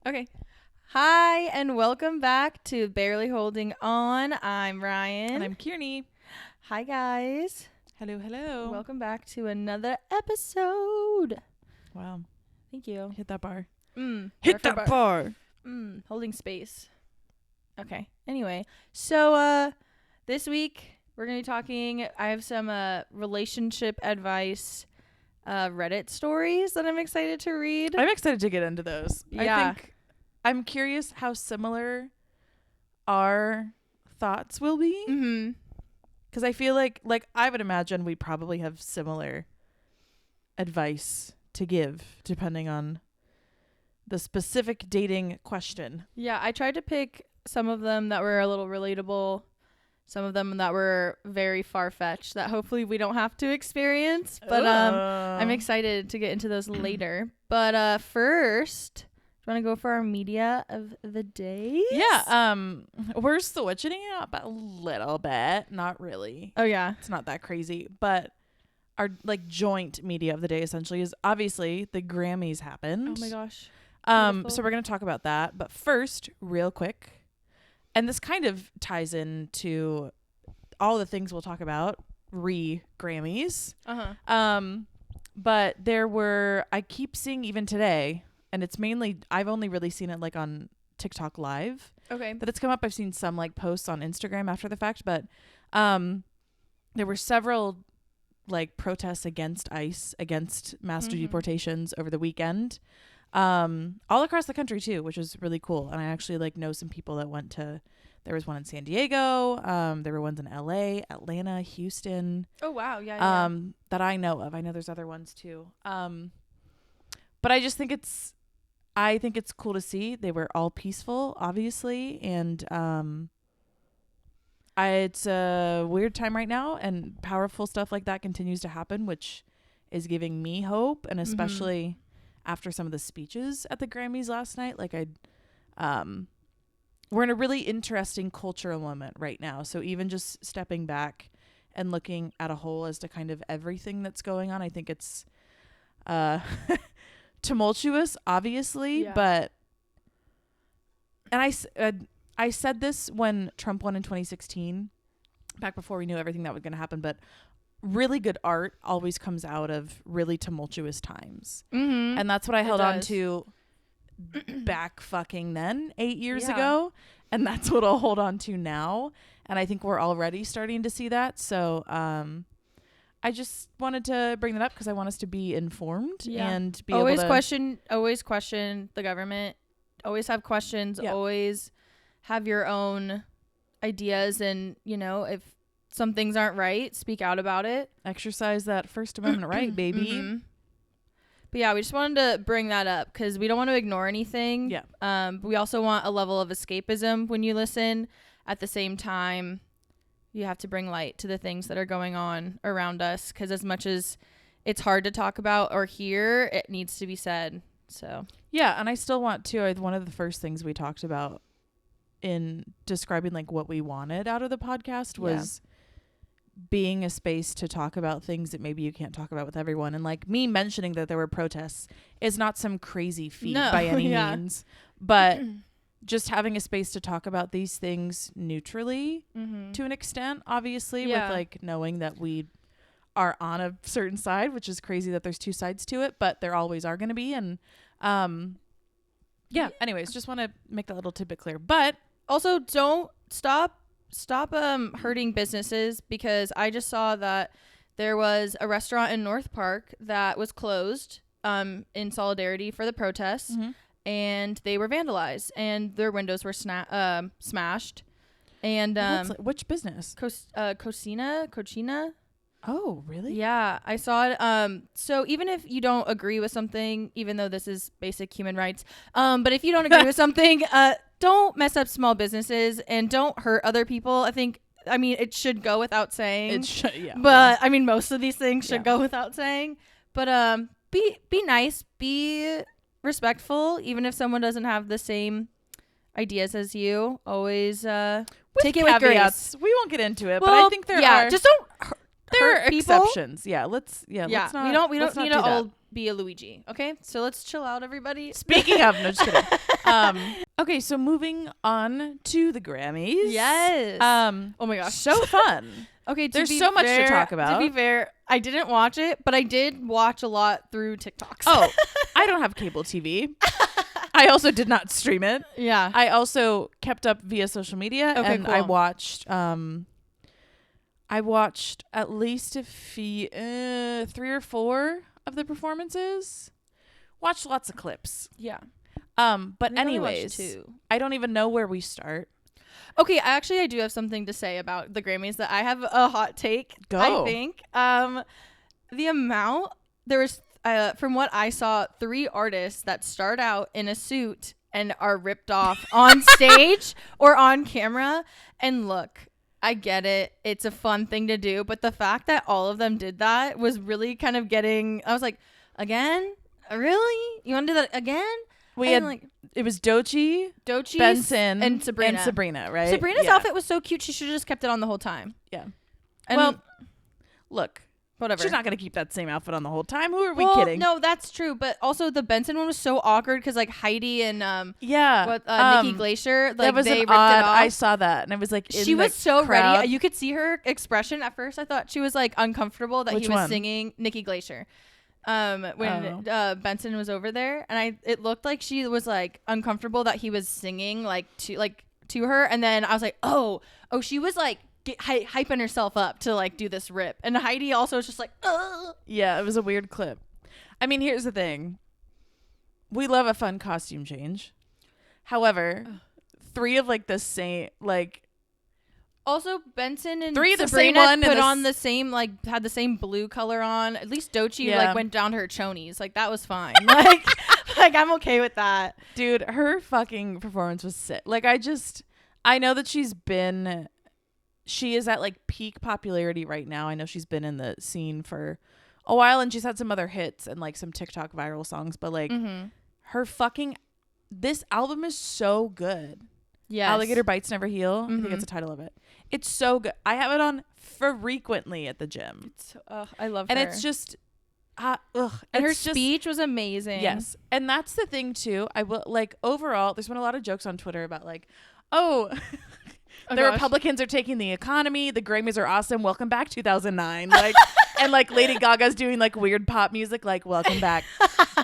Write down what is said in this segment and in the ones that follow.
Okay. Hi, and welcome back to Barely Holding On. I'm Ryan. And I'm Kearney. Hi, guys. Hello, hello. Welcome back to another episode. Wow. Thank you. Hit that bar. Hit that bar. Holding space. Okay. Anyway, so this week we're going to be talking. I have some relationship advice Reddit stories that I'm excited to read. I'm excited to get into those. Yeah. I think I'm curious how similar our thoughts will be. Mm-hmm. Because I feel like I would imagine we probably have similar advice to give depending on the specific dating question. Yeah, I tried to pick some of them that were a little relatable, some of them that were very far-fetched that hopefully we don't have to experience. But I'm excited to get into those later. But first, do you want to go for our media of the day? Yeah, we're switching it up a little bit. Not really. Oh, yeah. It's not that crazy. But our joint media of the day essentially is obviously the Grammys happened. Oh, my gosh. So we're going to talk about that. But first, real quick, and this kind of ties into all the things we'll talk about, Grammys. Uh-huh. But I keep seeing even today, and it's mainly, I've only really seen it on TikTok Live. Okay. That it's come up. I've seen some posts on Instagram after the fact, but there were several protests against ICE, against mass deportations over the weekend. All across the country too, which is really cool. And I actually know some people that went to, there was one in San Diego. There were ones in LA, Atlanta, Houston. Oh, wow. Yeah. That I know of. I know there's other ones too. But I just think it's cool to see. They were all peaceful, obviously. And, it's a weird time right now, and powerful stuff like that continues to happen, which is giving me hope. And especially after some of the speeches at the Grammys last night, we're in a really interesting cultural moment right now. So even just stepping back and looking at a whole as to kind of everything that's going on, I think it's tumultuous, obviously. Yeah. But, and I said this when Trump won in 2016, back before we knew everything that was going to happen, but really good art always comes out of really tumultuous times. Mm-hmm. And that's what I held on to back fucking then 8 years ago. And that's what I'll hold on to now. And I think we're already starting to see that. So I just wanted to bring that up because I want us to be informed and be always able to always question the government. Always have questions. Yep. Always have your own ideas. And, if some things aren't right, speak out about it. exercise that First Amendment right, baby. Mm-hmm. But yeah, we just wanted to bring that up because we don't want to ignore anything. Yeah. But we also want a level of escapism when you listen. At the same time, you have to bring light to the things that are going on around us, because as much as it's hard to talk about or hear, it needs to be said. So yeah, and I still want to. One of the first things we talked about in describing what we wanted out of the podcast was being a space to talk about things that maybe you can't talk about with everyone. And me mentioning that there were protests is not some crazy feat by any means, but just having a space to talk about these things neutrally to an extent, obviously, with knowing that we are on a certain side, which is crazy that there's two sides to it, but there always are going to be. And anyways, just want to make that little tidbit clear. But also, don't stop hurting businesses, because I just saw that there was a restaurant in North Park that was closed in solidarity for the protests, and they were vandalized and their windows were smashed. And which business? Cochina. Oh, really? Yeah, I saw it. So even if you don't agree with something, even though this is basic human rights, but if you don't agree with something, don't mess up small businesses and don't hurt other people. It should go without saying. It should, yeah. But most of these things should go without saying. But be nice, be respectful, even if someone doesn't have the same ideas as you. Always take it with grace. We won't get into it, but I think there are. Just don't. There are people. exceptions. Let's not. We don't need to all be a Luigi. Okay, so let's chill out, everybody. Speaking of, no, just kidding. Okay, so moving on to the Grammys. Yes. Oh my gosh. So fun. Okay, there's so much to talk about. To be fair, I didn't watch it, but I did watch a lot through TikToks. Oh, I don't have cable TV. I also did not stream it. Yeah. I also kept up via social media, and cool. I watched at least 3 or 4 of the performances. Watched lots of clips. Yeah. But anyways, I don't even know where we start. Okay, I do have something to say about the Grammys that I have a hot take. Go. I think the amount there was from what I saw, 3 artists that start out in a suit and are ripped off on stage or on camera. And look, I get it. It's a fun thing to do, but the fact that all of them did that was really kind of getting. I was like, again, really? You want to do that again? It was Doechii, Benson, and Sabrina, right? Sabrina's outfit was so cute. She should have just kept it on the whole time. Yeah. And look, whatever. She's not going to keep that same outfit on the whole time. Who are we kidding? No, that's true. But also the Benson one was so awkward because like Heidi and Nikki Glacier, like that was they ripped odd, it off. I saw that and I was like, she was so crowd. Ready. You could see her expression at first. I thought she was like uncomfortable that he was singing Nikki Glacier. When Benson was over there, and it looked like she was like uncomfortable that he was singing to her, and then I was like, oh, she was like hyping herself up to like do this rip, and Heidi also was just like, yeah, it was a weird clip. I mean, here's the thing: we love a fun costume change. However, 3 of like the same like. Also, Benson and 3 of the Sabrina same one put on the same, like, had the same blue color on. At least Doechii, like, went down to her chonies. Like, that was fine. like, I'm okay with that. Dude, her fucking performance was sick. Like, I know that she is at, like, peak popularity right now. I know she's been in the scene for a while, and she's had some other hits and, like, some TikTok viral songs. But, like, this album is so good. Yes. Alligator Bites Never Heal. I think that's the title of it. It's so good. I have it on frequently at the gym. I love her. And it's just, and her speech was amazing. Yes. And that's the thing too. I will like overall, there's been a lot of jokes on Twitter about like, the Republicans are taking the economy. The Grammys are awesome. Welcome back 2009. Like, and like Lady Gaga's doing like weird pop music. Like, welcome back.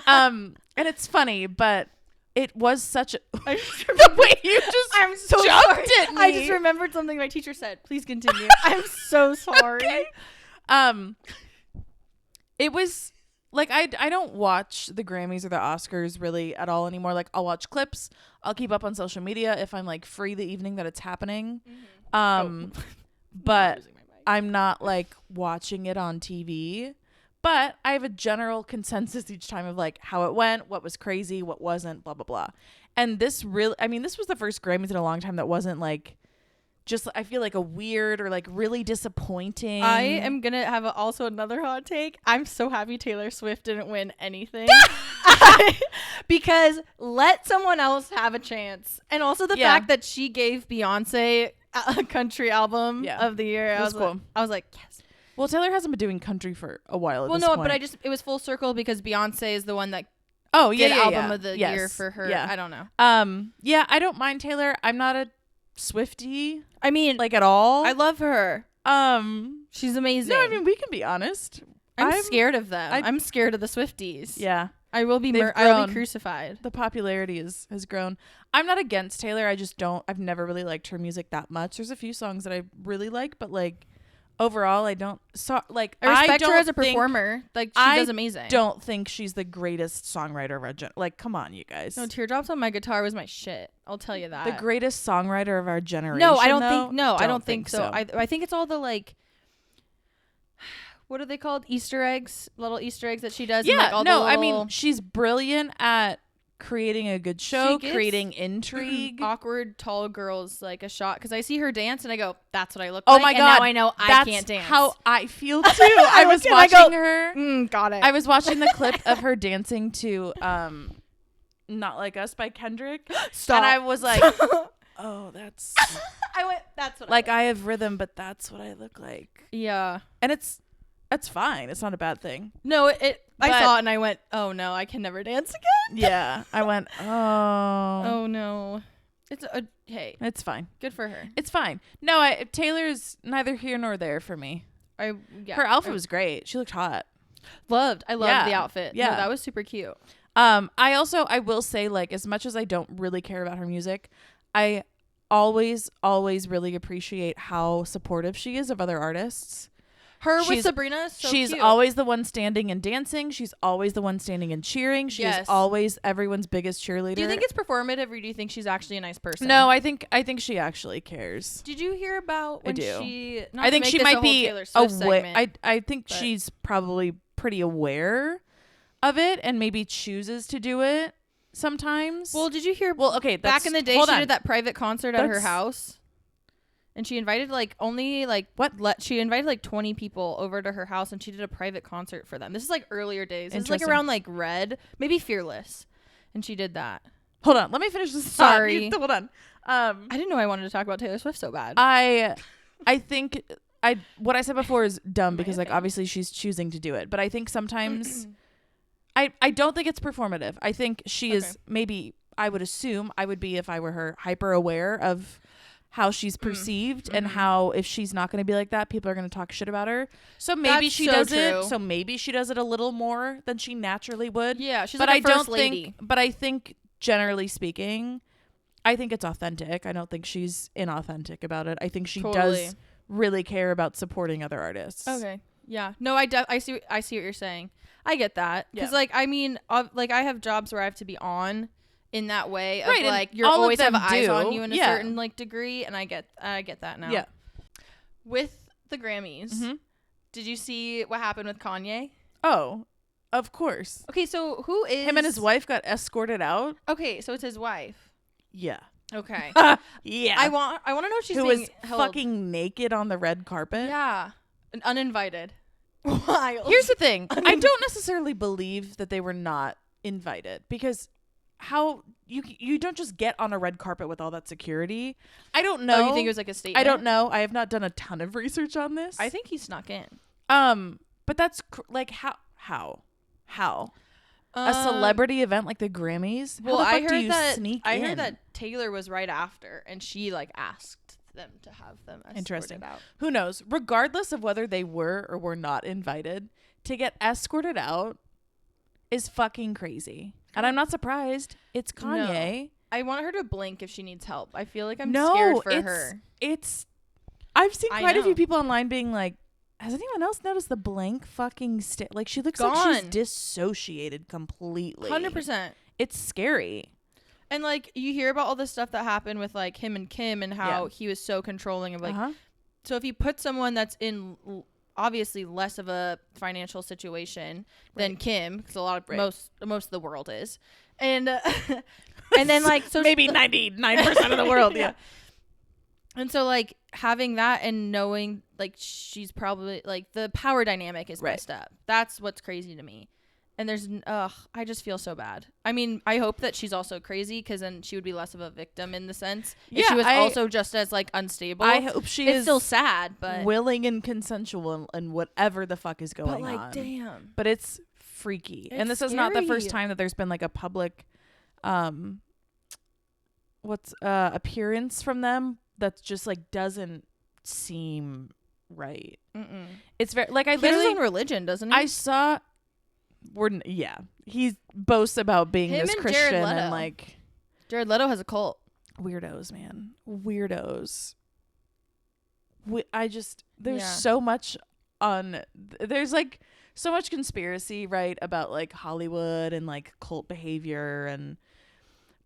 And it's funny, but it was such a the way you just I'm so jumped sorry. at me. I just remembered something my teacher said. Please continue. I'm so sorry. Okay. It was like I don't watch the Grammys or the Oscars really at all anymore. Like I'll watch clips. I'll keep up on social media if I'm like free the evening that it's happening. But I'm not like watching it on TV. But I have a general consensus each time of like how it went, what was crazy, what wasn't, blah, blah, blah. And this was the first Grammys in a long time that wasn't like, just, I feel like a weird or like really disappointing. I am going to have also another hot take. I'm so happy Taylor Swift didn't win anything. Because let someone else have a chance. And also the fact that she gave Beyonce a country album of the year. It was cool. I was like, yes. Well, Taylor hasn't been doing country for a while at this point. But it was full circle because Beyonce is the one that did album of the year for her. Yeah. I don't know. I don't mind Taylor. I'm not a Swiftie. I mean, like at all. I love her. She's amazing. No, I mean, we can be honest. I'm scared of them. I'm scared of the Swifties. Yeah. I will be crucified. The popularity has grown. I'm not against Taylor. I've never really liked her music that much. There's a few songs that I really like, but like overall, I respect her as a performer. Like she does amazing. Don't think she's the greatest songwriter of our like, come on, you guys. No, Teardrops on My Guitar was my shit. I'll tell you that. The greatest songwriter of our generation. No, I don't think so. I think it's all the like, what are they called? Easter eggs, little Easter eggs that she does. Yeah, and, like, all I mean, she's brilliant at creating a good show, creating intrigue. Awkward tall girls like a shot because I see her dance and I go, that's what I look like. Oh my god! And now I know I can't dance. How I feel too. I was watching her. Got it. I was watching the clip of her dancing to "Not Like Us" by Kendrick. Stop. And I was like, oh, that's. That's what. Like I have rhythm, but that's what I look like. Yeah. And it's That's fine. It's not a bad thing. No, I saw it and I went, oh no, I can never dance again. Yeah. I went, oh. Oh no. Hey. It's fine. Good for her. It's fine. No, Taylor's neither here nor there for me. Her outfit was great. She looked hot. I loved the outfit. Yeah. No, that was super cute. I will say, like, as much as I don't really care about her music, I always really appreciate how supportive she is of other artists. With Sabrina, she's cute. always the one standing and dancing. She's always the one standing and cheering. She's always everyone's biggest cheerleader. Do you think it's performative, or do you think she's actually a nice person? No, I think she actually cares. Did you hear about when I think she might be aware. I think she's probably pretty aware of it and maybe chooses to do it sometimes. Well, did you hear? Well, okay. Back in the day, she did that private concert at her house. And she invited she invited 20 people over to her house, and she did a private concert for them. This is like earlier days. This is like around like Red, maybe Fearless. And she did that. Hold on. Let me finish this. Sorry. Hold on. I didn't know I wanted to talk about Taylor Swift so bad. I think what I said before is dumb because like obviously she's choosing to do it. But I think sometimes I don't think it's performative. I think she is maybe, I would assume I would be if I were her, hyper aware of how she's perceived and how if she's not going to be like that, people are going to talk shit about her. So maybe she does it. So maybe she does it a little more than she naturally would. Yeah, she's like a first lady. But I think generally speaking, I think it's authentic. I don't think she's inauthentic about it. I think she does really care about supporting other artists. Okay. Yeah. No, I see what you're saying. I get that. Because like, I mean, like I have jobs where I have to be on in that way of like you're always have eyes on you in a certain like degree, and I get that now. Yeah. With the Grammys, did you see what happened with Kanye? Oh, of course. Okay, so who is him and his wife got escorted out? Okay, so it's his wife. Yeah. Okay. Yeah. I want to know if she's who being was held. fucking naked on the red carpet. Yeah. And uninvited. Wild. Here's the thing. I don't necessarily believe that they were not invited, because how you don't just get on a red carpet with all that security. I don't know. Oh, you think it was like a statement? I don't know. I have not done a ton of research on this. I think he snuck in. But that's like how a celebrity event like the Grammys. Well, how the fuck do you sneak in? I heard that Taylor was right after, and she like asked them to have them escorted out. Who knows? Regardless of whether they were or were not invited, to get escorted out is fucking crazy. And I'm not surprised. It's Kanye. No. I want her to blink if she needs help. I feel like I'm scared for her. I've seen quite a few people online being like, has anyone else noticed the blank fucking like she looks like she's dissociated completely. 100%. It's scary. And like you hear about all the stuff that happened with like him and Kim and how he was so controlling of like so if you put someone that's in obviously less of a financial situation than Kim, because a lot of most of the world is, and and then like so maybe 99% of the world, yeah. And so like having that and knowing like she's probably like the power dynamic is messed up. That's what's crazy to me. And there's I just feel so bad. I mean, I hope that she's also crazy, because then she would be less of a victim in the sense. If she was also just as like unstable. I hope she is still sad, but willing and consensual and whatever the fuck is going on. But like, damn. But it's freaky. And this is not the first time that there's been like a public appearance from them that's just like doesn't seem right. It's very like I literally he has his own religion, doesn't he? I saw he boasts about being this Christian and like Jared Leto has a cult. Weirdos, man. Weirdos. There's so much there's like so much conspiracy, right, about like Hollywood and like cult behavior and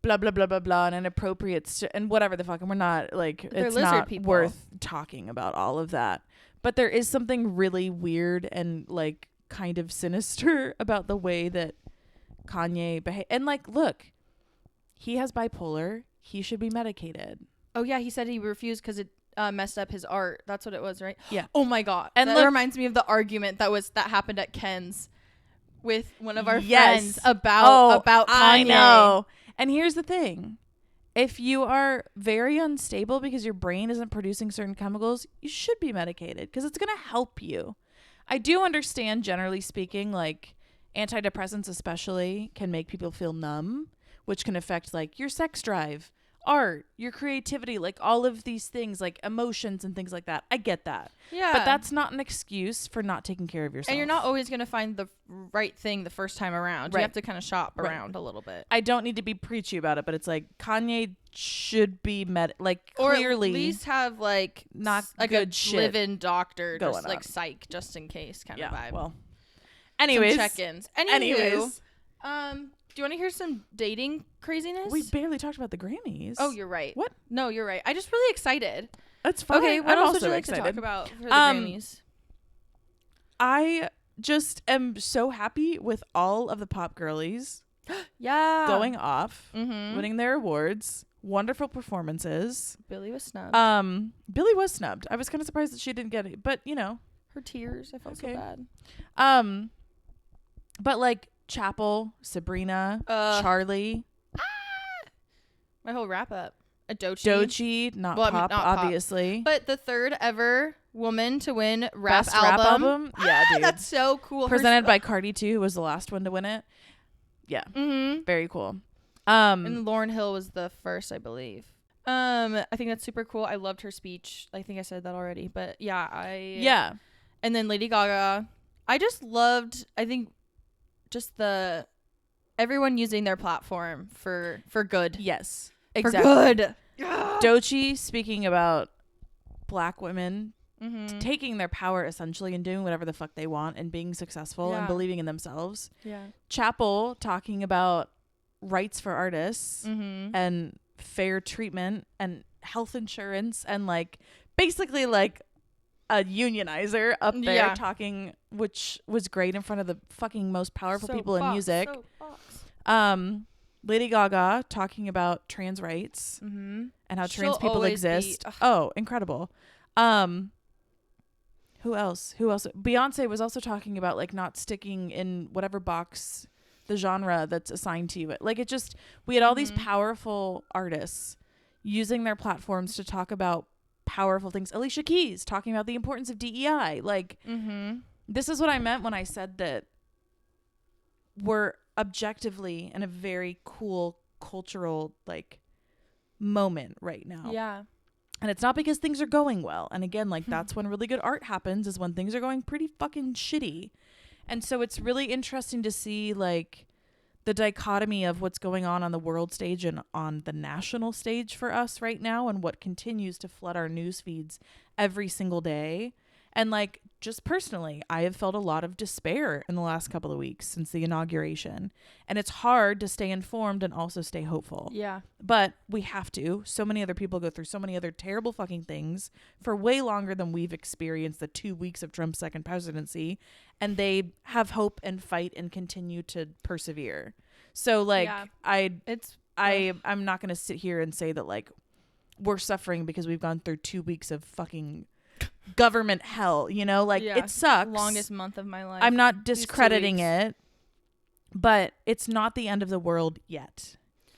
blah blah blah blah blah and inappropriate and whatever the fuck, and we're not like it's not worth talking about all of that. But there is something really weird and like kind of sinister about the way that Kanye behave. And like, look, he has bipolar. He should be medicated. Oh yeah, he said he refused because it messed up his art. That's what it was, right? Yeah. Oh my god. And that reminds me of the argument that happened at Ken's with one of our friends about Kanye. I know. And here's the thing. If you are very unstable because your brain isn't producing certain chemicals, you should be medicated because it's going to help you. I do understand, generally speaking, like antidepressants especially can make people feel numb, which can affect like your sex drive, art, your creativity, like all of these things, like emotions and things like that. I get that. Yeah. But that's not an excuse for not taking care of yourself. And you're not always going to find the right thing the first time around. Right. You have to kind of shop around a little bit. I don't need to be preachy about it, but it's like Kanye should be like or clearly at least have like not like good a shit live-in doctor, going just like on. psych, just in case kind of vibe. Well, anyways, some check-ins. Anyways, do you want to hear some dating craziness? we barely talked about the Grammys. Oh, you're right. What? No, you're right. I just really excited. That's fine. Okay, what I'm else also would you like excited. to talk about for the Grammys? I just am so happy with all of the pop girlies Yeah. going off, Mm-hmm. winning their awards, wonderful performances. Billy was snubbed. Billy was snubbed. I was kind of surprised that she didn't get it, but you know, Her tears. I felt so okay. bad. But like Chapel, Sabrina, Charlie, My whole wrap up. A Doechii, not Well, I pop, mean, not pop. obviously. But the third ever woman to win rap Best album. rap album. Yeah, dude. That's so cool. Presented by Cardi 2, who was the last one to win it. Yeah. Mm-hmm. Very cool. And Lauryn Hill was the first, I believe. I think that's super cool. I loved her speech. I think I said that already, but yeah, yeah. And then Lady Gaga. I just loved, I think, just everyone using their platform for good. Yes. For Exactly. good. Doechii speaking about black women Mm-hmm. taking their power essentially and doing whatever the fuck they want and being successful and believing in themselves. Yeah. Chapel talking about rights for artists Mm-hmm. and fair treatment and health insurance and like basically like a unionizer up there talking, which was great in front of the fucking most powerful people in music. Lady Gaga talking about trans rights and how trans people exist. Oh, incredible. Who else? Beyonce was also talking about like not sticking in whatever box the genre that's assigned to you. Like it just, we had all these powerful artists using their platforms to talk about powerful things. Alicia Keys talking about the importance of DEI. Like this is what I meant when I said that we're objectively in a very cool cultural like moment right now. Yeah. And it's not because things are going well. And again, like that's when really good art happens, is when things are going pretty fucking shitty. And so it's really interesting to see like the dichotomy of what's going on the world stage and on the national stage for us right now, and what continues to flood our news feeds every single day. And like just personally, I have felt a lot of despair in the last couple of weeks since the inauguration. And it's hard to stay informed and also stay hopeful. Yeah. But we have to. So many other people go through so many other terrible fucking things for way longer than we've experienced the 2 weeks of Trump's second presidency. And they have hope and fight and continue to persevere. So like I'm not going to sit here and say that like we're suffering because we've gone through 2 weeks of fucking government hell, you know, like it sucks. Longest month of my life. I'm not discrediting it, but it's not the end of the world yet.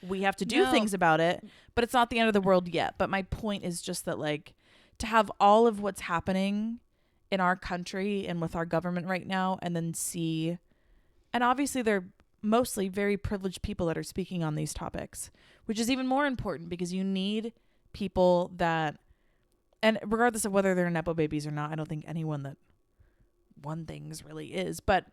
We have to do things about it, but it's not the end of the world yet. But my point is just that like to have all of what's happening in our country and with our government right now, and then see, and obviously they're mostly very privileged people that are speaking on these topics, which is even more important because you need people that, and regardless of whether they're Nepo babies or not, I don't think anyone that won things really is, but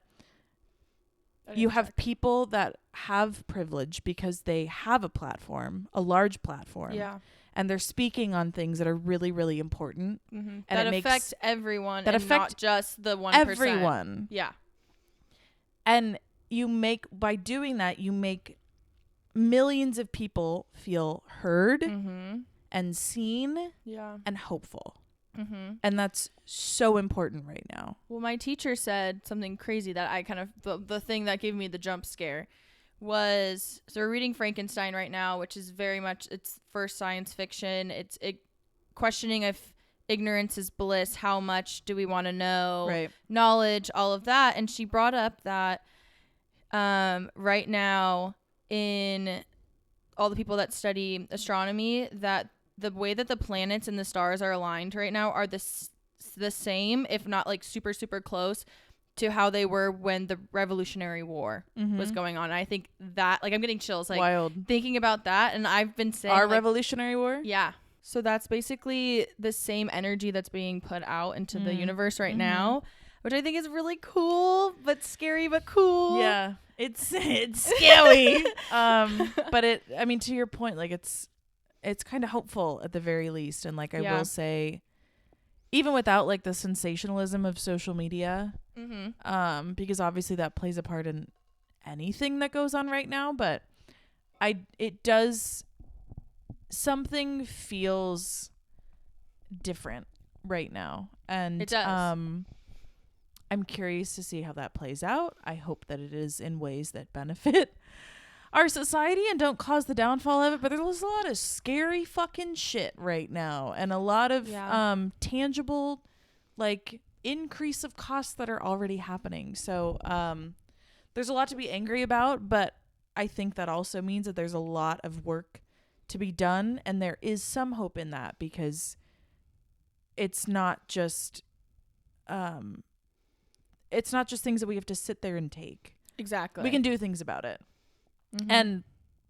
you have people that have privilege because they have a platform, a large platform. Yeah. And they're speaking on things that are really, really important. Mm-hmm. And that affect everyone that and affect not just the 1%. everyone. Yeah. And by doing that, you make millions of people feel heard and seen and hopeful. Mm-hmm. And that's so important right now. Well, my teacher said something crazy that I kind of, the thing that gave me the jump scare was, so we're reading Frankenstein right now, which is very much, it's first science fiction. It's questioning if ignorance is bliss. How much do we want to know? Right. Knowledge, all of that. And she brought up that right now in all the people that study astronomy, that the way that the planets and the stars are aligned right now are the the same, if not like super, super close to how they were when the Revolutionary War was going on. And I think that, like, I'm getting chills, like, wild thinking about that. And I've been saying our like, Revolutionary War. Yeah. So that's basically the same energy that's being put out into the universe right now, which I think is really cool, but scary, but cool. Yeah, it's scary. But I mean, to your point, like it's kind of hopeful at the very least. And like I will say, even without like the sensationalism of social media, because obviously that plays a part in anything that goes on right now, but it does, something feels different right now, and it does. I'm curious to see how that plays out. I hope that it is in ways that benefit our society and don't cause the downfall of it, but there's a lot of scary fucking shit right now, and a lot of tangible like increase of costs that are already happening. So there's a lot to be angry about, but I think that also means that there's a lot of work to be done, and there is some hope in that, because it's not just things that we have to sit there and take. Exactly. We can do things about it. And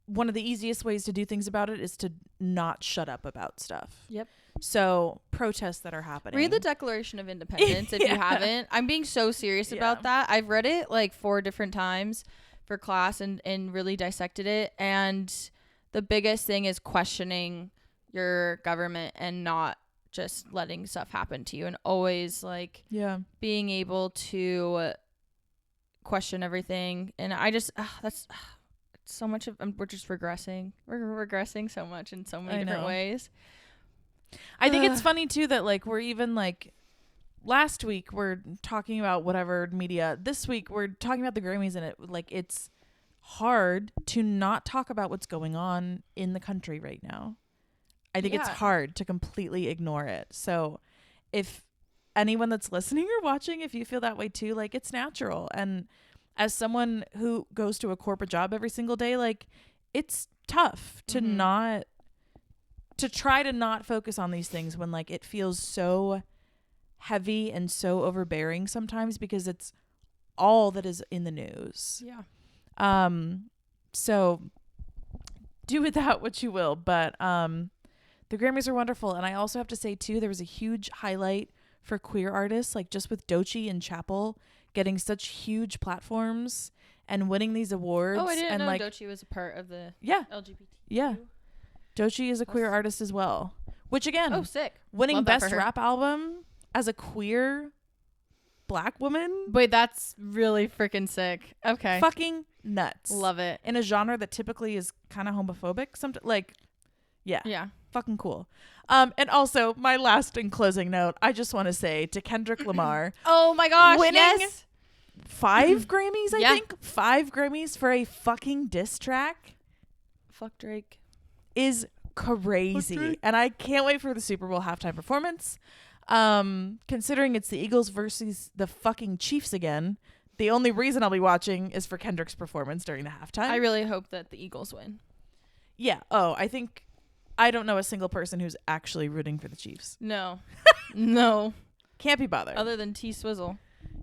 one of the easiest ways to do things about it is to not shut up about stuff. Yep. So protests that are happening. Read the Declaration of Independence if you haven't. I'm being so serious about that. I've read it like 4 different times for class and really dissected it. And the biggest thing is questioning your government and not just letting stuff happen to you, and always like being able to question everything. And I just that's so much of we're just regressing. We're regressing so much in so many different ways. I think it's funny too that like we're even like last week we're talking about whatever media. This week we're talking about the Grammys, and it like it's hard to not talk about what's going on in the country right now. I think it's hard to completely ignore it. So if anyone that's listening or watching, if you feel that way too, like it's natural. And as someone who goes to a corporate job every single day, like it's tough to try to not focus on these things when like it feels so heavy and so overbearing sometimes, because it's all that is in the news. Yeah. So do with that what you will, but the Grammys are wonderful. And I also have to say too, there was a huge highlight for queer artists, like just with Doechii and Chapel getting such huge platforms and winning these awards. Oh, I didn't and know like, Doechii was a part of the LGBT. Yeah. Doechii is a queer artist as well. Which again, sick. Winning Best Rap Album as a queer Black woman. Wait, that's really freaking sick. Okay. Fucking nuts. Love it. In a genre that typically is kind of homophobic. Yeah. Fucking cool. And also, my last and closing note, I just want to say to Kendrick Lamar. Oh my gosh, winning 5 Grammys, I think. 5 Grammys for a fucking diss track. Fuck Drake. Is crazy. Fuck Drake. And I can't wait for the Super Bowl halftime performance. Considering it's the Eagles versus the fucking Chiefs again, the only reason I'll be watching is for Kendrick's performance during the halftime. I really hope that the Eagles win. Yeah. Oh, I don't know a single person who's actually rooting for the Chiefs. No. No. Can't be bothered. Other than T-Swizzle.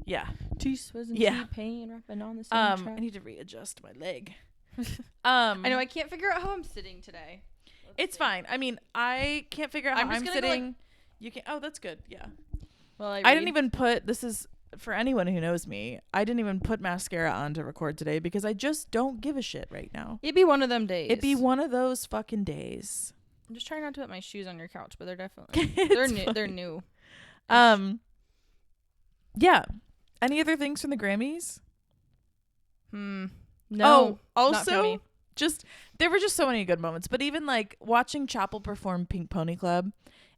Yeah. T-Swizzle and T-Pain rapping on the same track. I need to readjust my leg. I know, I can't figure out how I'm sitting today. It's fine. I mean, I can't figure out how I'm sitting. You can. Oh, that's good. Yeah. Well, I didn't even put, this is for anyone who knows me, I didn't even put mascara on to record today because I just don't give a shit right now. It'd be one of them days. It'd be one of those fucking days. I'm just trying not to put my shoes on your couch, but they're definitely they're new. They're new. Yeah. Any other things from the Grammys? No. Oh, also, there were just so many good moments. But even like watching Chapel perform Pink Pony Club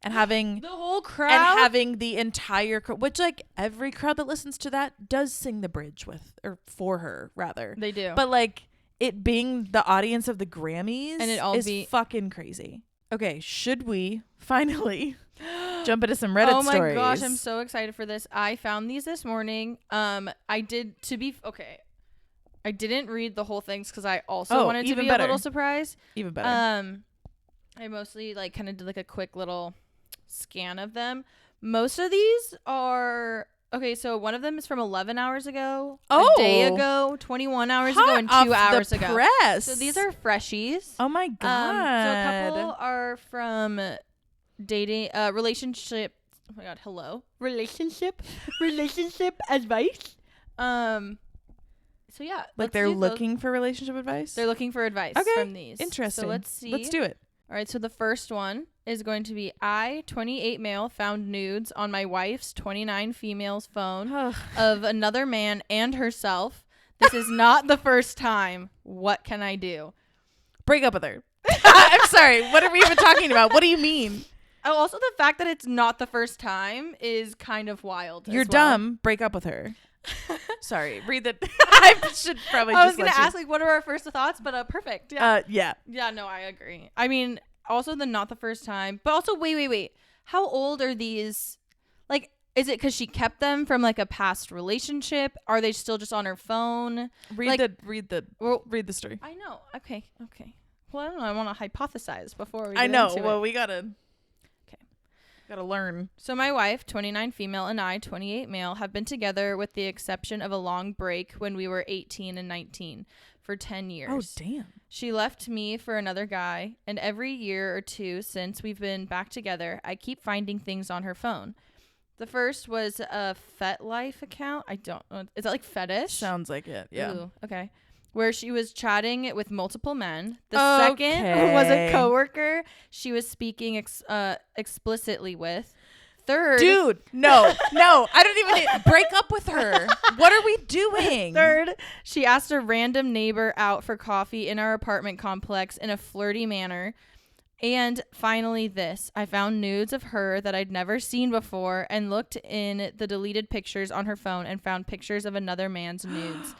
and having the whole crowd and having the entire crowd, which like every crowd that listens to that does sing the bridge with or for her rather. They do. But like it being the audience of the Grammys and it all is fucking crazy. Okay, should we finally jump into some Reddit stories? Oh my gosh, I'm so excited for this. I found these this morning. I didn't read the whole things because I also wanted to be a little surprised. Even better. I mostly like kind of did like a quick little scan of them, Most of these are okay. So one of them is from 11 hours ago, Oh. a day ago, 21 hours Hot ago, and off 2 hours the ago. press. So these are freshies. Oh my god. So a couple are from dating, relationship. Oh my god, hello. Relationship advice. So yeah, Like they're looking for relationship advice? They're looking for advice from these. Interesting. So let's see. Let's do it. All right, so the first one is going to be I, 28 male, found nudes on my wife's 29 female's phone of another man and herself. This is not the first time. What can I do? Break up with her. I'm sorry. What are we even talking about? What do you mean? Oh, also the fact that it's not the first time is kind of wild. You're as well. dumb. Break up with her. Sorry. Read that. I should probably I was just going to ask, like, what are our first thoughts? But perfect. Yeah. Yeah. Yeah, no, I agree. I mean, also the not the first time. But also, wait. How old are these? Like, is it because she kept them from, like, a past relationship? Are they still just on her phone? Read the story. I know. Okay. Well, I don't know. I want to hypothesize before we I get know. into Well, it. we gotta learn. So my wife, 29 female, and I, 28 male, have been together with the exception of a long break when we were 18 and 19 for 10 years. Oh, damn. She left me for another guy, and every year or two since we've been back together, I keep finding things on her phone. The first was a FetLife account. I don't know. Is that like fetish? Sounds like it. Yeah. Ooh, okay. Where she was chatting with multiple men. The second was a coworker she was speaking explicitly with. Third, dude, no, I don't even break up with her. What are we doing? Third, she asked a random neighbor out for coffee in our apartment complex in a flirty manner. And finally this, I found nudes of her that I'd never seen before and looked in the deleted pictures on her phone and found pictures of another man's nudes.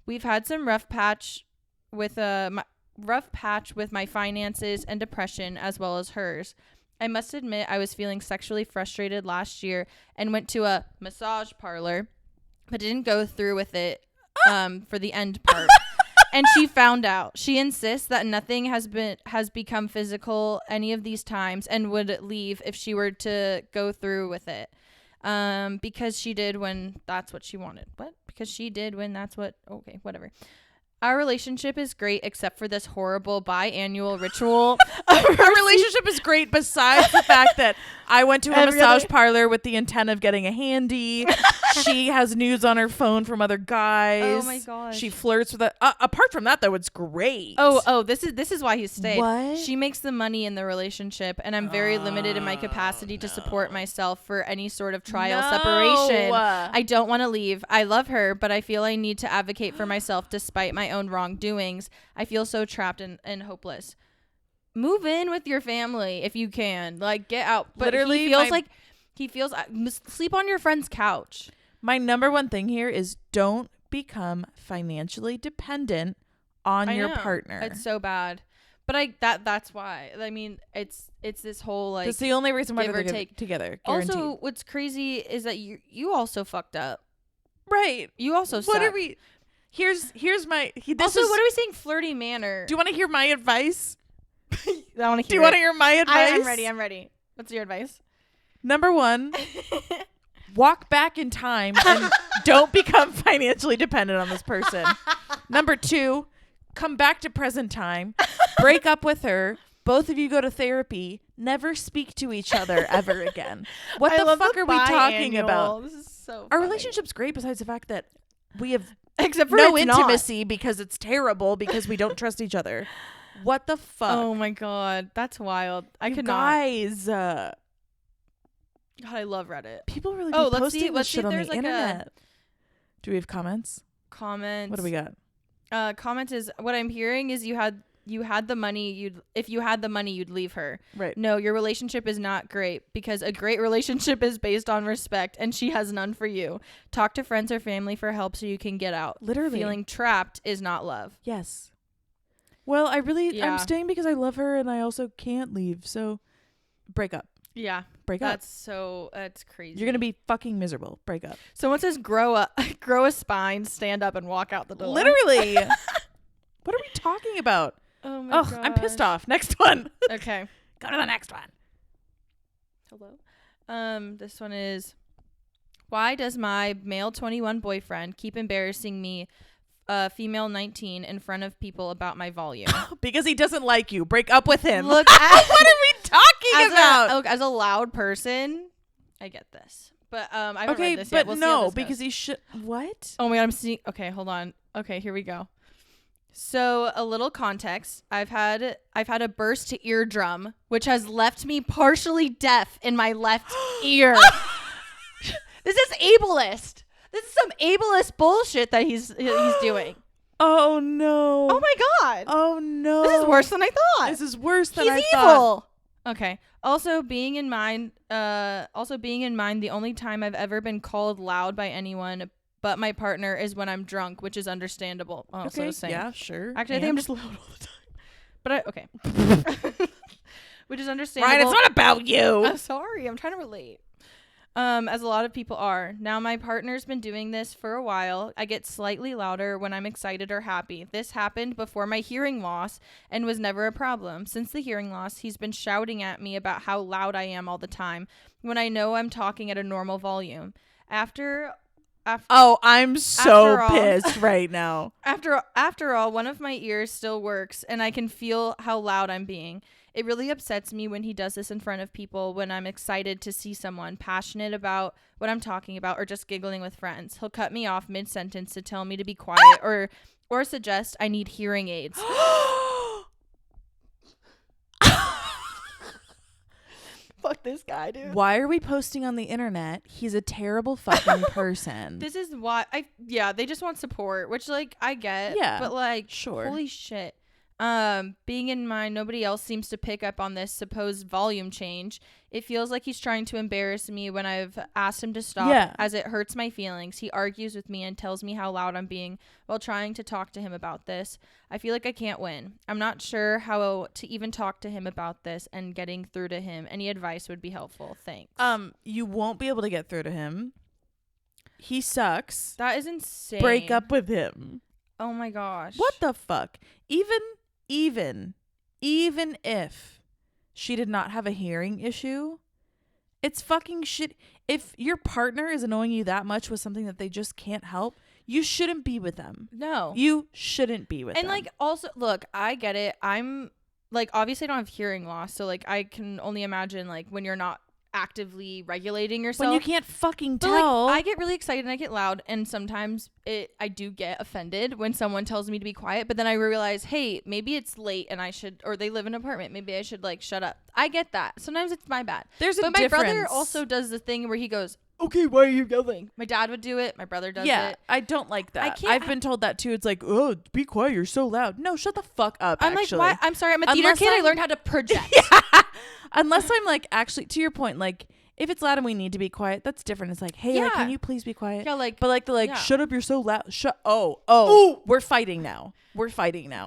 We've had some rough patch with my finances and depression as well as hers. I must admit I was feeling sexually frustrated last year and went to a massage parlor, but didn't go through with it for the end part. And she found out. She insists that nothing has become physical any of these times and would leave if she were to go through with it. Because she did when that's what she wanted. What? Because she did when that's what... Okay, whatever. Our relationship is great except for this horrible biannual ritual. Our relationship is great besides the fact that I went to a massage parlor with the intent of getting a handy. She has nudes on her phone from other guys. Oh my gosh. She flirts with apart from that though, it's great. Oh, this is why he stayed. What? She makes the money in the relationship and I'm very limited in my capacity to support myself for any sort of trial separation. I don't want to leave. I love her, but I feel I need to advocate for myself despite my own wrongdoings. I feel so trapped and hopeless. Move in with your family if you can. Like, get out. But literally, he feels sleep on your friend's couch. My number one thing here is don't become financially dependent on your partner. It's so bad. But that's why. I mean, it's this whole like. That's the only reason why they're together. Guaranteed. Also, what's crazy is that you also fucked up. Right. You also suck. What are we? Here's my. What are we saying? Flirty manner. Do you want to hear my advice? I want to hear. Do you want to hear my advice? I'm ready. What's your advice? Number 1, walk back in time and don't become financially dependent on this person. Number 2, come back to present time, break up with her. Both of you go to therapy. Never speak to each other ever again. What the fuck are we talking about? This is so. Our relationship's great besides the fact that we have except for no intimacy because it's terrible because we don't trust each other. What the fuck? Oh my god, that's wild. I could guys. God, I love Reddit. People really be posting this shit on the internet. Do we have comments? Comments. What do we got? Comments is what I'm hearing is you had the money. If you had the money, you'd leave her. Right. No, your relationship is not great because a great relationship is based on respect, and she has none for you. Talk to friends or family for help so you can get out. Literally, feeling trapped is not love. Yes. Well, I'm staying because I love her and I also can't leave. So break up. Yeah. Break up. That's crazy. You're going to be fucking miserable. Break up. Someone says grow a spine, stand up and walk out the door. Literally. What are we talking about? Oh my god. I'm pissed off. Next one. Okay. Go to the next one. Hello. This one is, why does my male 21 boyfriend keep embarrassing me, female 19, in front of people about my volume? Because he doesn't like you. Break up with him. Look, what are we talking about? As a loud person, I get this. But I haven't read this yet. But we'll see how no, this because goes. he should. What? Oh my god, I'm seeing. Okay, hold on. Okay, here we go. So a little context. I've had a burst to eardrum, which has left me partially deaf in my left ear. This is ableist. This is some ableist bullshit that he's doing. Oh no. Oh my god. Oh no. This is worse than I thought. This is worse than I He's thought. evil. Okay. Also being in mind, the only time I've ever been called loud by anyone but my partner is when I'm drunk, which is understandable. Oh, Okay. so Yeah, sure. Actually, I think I'm just loud all the time. But okay. Which is understandable. Ryan, it's not about you. I'm sorry. I'm trying to relate. As a lot of people are. Now my partner's been doing this for a while. I get slightly louder when I'm excited or happy. This happened before my hearing loss and was never a problem. Since the hearing loss, he's been shouting at me about how loud I am all the time when I know I'm talking at a normal volume. I'm so pissed right now. After all, one of my ears still works and I can feel how loud I'm being. It really upsets me when he does this in front of people when I'm excited to see someone passionate about what I'm talking about or just giggling with friends. He'll cut me off mid-sentence to tell me to be quiet or suggest I need hearing aids. Fuck this guy, dude. Why are we posting on the internet? He's a terrible fucking person. This is why they just want support, which like I get. Yeah, but like sure. Holy shit. Being in mind, nobody else seems to pick up on this supposed volume change. It feels like he's trying to embarrass me when I've asked him to stop, as it hurts my feelings. He argues with me and tells me how loud I'm being while trying to talk to him about this. I feel like I can't win. I'm not sure how to even talk to him about this and getting through to him. Any advice would be helpful. Thanks. You won't be able to get through to him. He sucks. That is insane. Break up with him. Oh my gosh. What the fuck? Even if she did not have a hearing issue, it's fucking shit. If your partner is annoying you that much with something that they just can't help, you shouldn't be with them. No. You shouldn't be with them. And like also, look, I get it. I'm like, obviously I don't have hearing loss, so like I can only imagine like when you're not actively regulating yourself. When you can't fucking but, tell. like, I get really excited and I get loud, and sometimes I do get offended when someone tells me to be quiet, but then I realize, hey, maybe it's late and I should, or they live in an apartment, maybe I should like shut up. I get that. Sometimes it's my bad. There's a But my difference. brother also does the thing where he goes, okay, why are you yelling? My dad would do it. My brother does it. I don't like that. I can't- I've been told that too. It's like, oh, be quiet. You're so loud. No, shut the fuck up. I'm actually. like, why? I'm sorry. I'm a theater Unless kid. I I'm- learned how to project. Unless I'm like, actually, to your point, like, if it's loud and we need to be quiet, that's different. It's like, hey, like, can you please be quiet? Yeah, like, But like yeah. shut up, you're so loud. Oh, we're fighting now.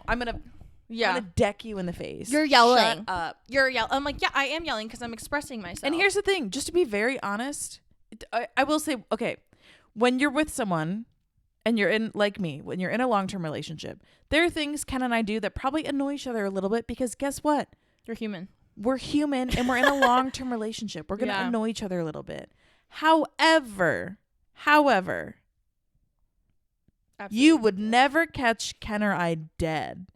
I'm gonna deck you in the face. You're yelling. Shut up. You're yelling. I'm like, yeah, I am yelling because I'm expressing myself. And here's the thing, just to be very honest, I will say, okay, when you're with someone and you're in, like me, when you're in a long-term relationship, there are things Ken and I do that probably annoy each other a little bit because guess what? You're human. We're human and we're in a long-term relationship. We're going to annoy each other a little bit. However, Absolutely. you would never catch Ken or I dead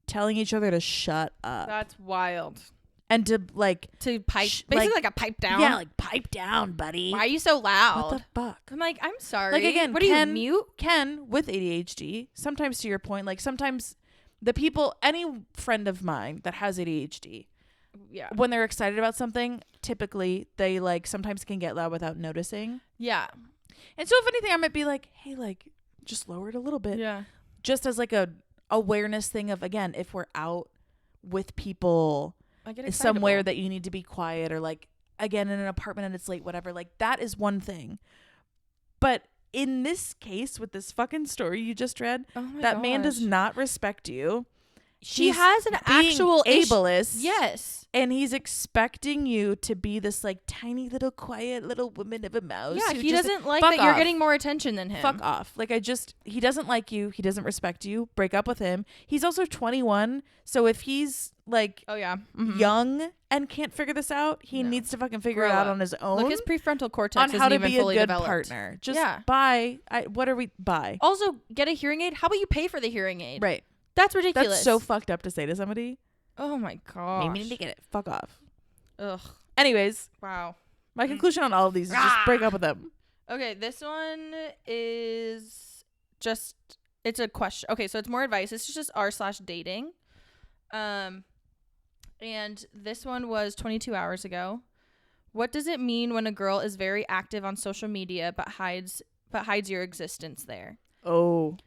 telling each other to shut up. That's wild. And to like To pipe, basically like a pipe down. Yeah, like pipe down, buddy. Why are you so loud? What the fuck? I'm like, I'm sorry. Like again, what are you, mute? Ken with ADHD, sometimes to your point, like sometimes the people, any friend of mine that has ADHD, when they're excited about something, typically they like sometimes can get loud without noticing. Yeah. And so if anything, I might be like, hey, like just lower it a little bit. Yeah. Just as like a awareness thing of, again, if we're out with people somewhere that you need to be quiet, or like, again, in an apartment and it's late, whatever, like that is one thing. But in this case, with this fucking story you just read, that man does not respect you. She has an actual ableist. Yes. And he's expecting you to be this like tiny little quiet little woman of a mouse. Yeah, who he just, doesn't like fuck that you're off. getting more attention than him. Fuck off. Like he doesn't like you. He doesn't respect you. Break up with him. He's also 21. So if he's like Oh yeah, mm-hmm. young and can't figure this out, he needs to fucking figure it out on his own. Look, his prefrontal cortex on isn't how to even be a fully good developed. partner. Just buy. Buy? Also, get a hearing aid. How about you pay for the hearing aid? Right. That's ridiculous. That's so fucked up to say to somebody. Oh my gosh. Maybe you need to get it. Fuck off. Ugh. Anyways. Wow. My conclusion on all of these is just break up with them. Okay, this one is just, it's a question. Okay, so it's more advice. This is just r/dating. And this one was 22 hours ago. What does it mean when a girl is very active on social media but hides your existence there? Oh.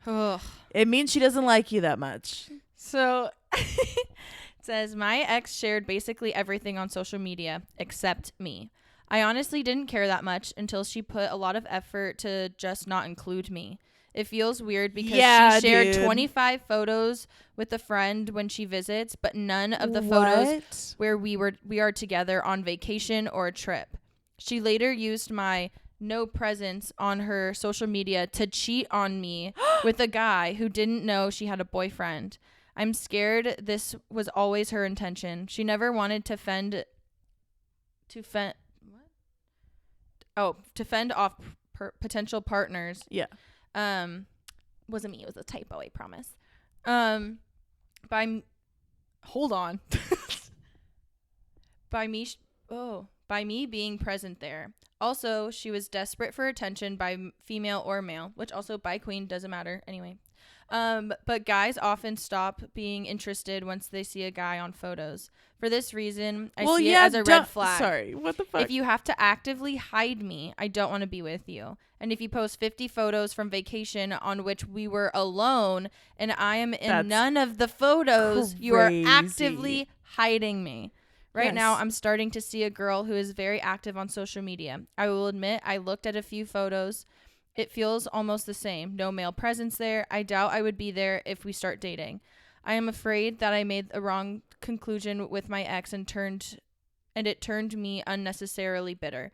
Ugh. It means she doesn't like you that much. So it says, my ex shared basically everything on social media except me. I honestly didn't care that much until she put a lot of effort to just not include me. It feels weird because she shared 25 photos with a friend when she visits, but none of the photos where we are together on vacation or a trip. She later used my no presence on her social media to cheat on me with a guy who didn't know she had a boyfriend. I'm scared this was always her intention. She never wanted to fend off potential partners. Yeah. Wasn't me. It was a typo, I promise. Hold on. By me being present there. Also, she was desperate for attention by female or male, which also by queen doesn't matter anyway. But guys often stop being interested once they see a guy on photos. For this reason, I see it as a red flag. Sorry, what the fuck? If you have to actively hide me, I don't want to be with you. And if you post 50 photos from vacation on which we were alone and I am in none of the photos, crazy. You are actively hiding me. Right now, I'm starting to see a girl who is very active on social media. I will admit I looked at a few photos. It feels almost the same. No male presence there. I doubt I would be there if we start dating. I am afraid that I made a wrong conclusion with my ex and it turned me unnecessarily bitter.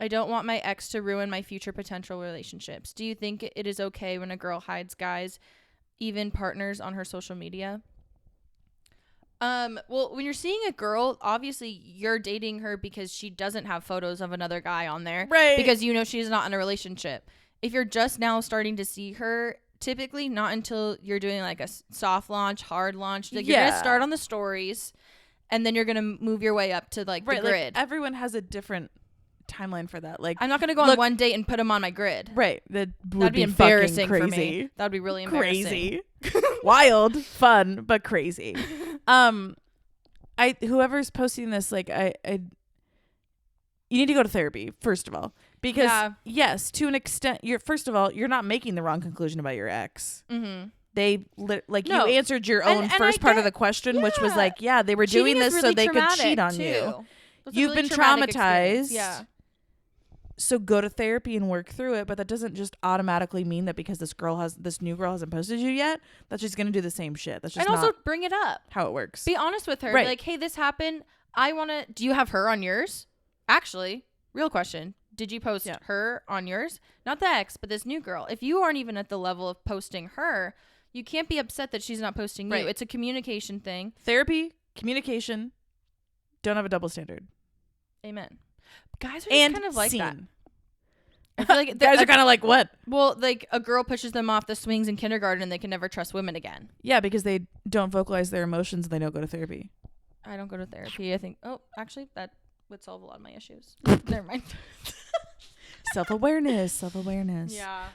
I don't want my ex to ruin my future potential relationships. Do you think it is okay when a girl hides guys, even partners, on her social media? Well, when you're seeing a girl, obviously you're dating her because she doesn't have photos of another guy on there. Right. Because you know she's not in a relationship. If you're just now starting to see her, typically not until you're doing like a soft launch, hard launch. Like you're going to start on the stories and then you're going to move your way up to like the grid. Like everyone has a different timeline for that. Like I'm not going to go on one date and put him on my grid. Right. That'd be embarrassing crazy. for me. That'd be really embarrassing. Crazy. Wild, fun, but crazy. Whoever's posting this, like you need to go to therapy, first of all. Because yes, to an extent, you're not making the wrong conclusion about your ex. Mm-hmm. You answered your own first part of the question, which was like, they were doing this so they could cheat on you. You've been traumatized. Yeah. So go to therapy and work through it, but that doesn't just automatically mean that because this new girl hasn't posted you yet, that she's gonna do the same shit. That's just also bring it up. How it works. Be honest with her. Right. Be like, hey, this happened. Do you have her on yours? Actually, real question. Did you post her on yours? Not the ex, but this new girl. If you aren't even at the level of posting her, you can't be upset that she's not posting you. It's a communication thing. Therapy, communication, don't have a double standard. Amen. Guys are just kind of like that. I feel like guys are kind of like what? Well, like a girl pushes them off the swings in kindergarten and they can never trust women again. Yeah, because they don't vocalize their emotions and they don't go to therapy. I don't go to therapy. I think, actually, that would solve a lot of my issues. Never mind. Self-awareness. Yeah.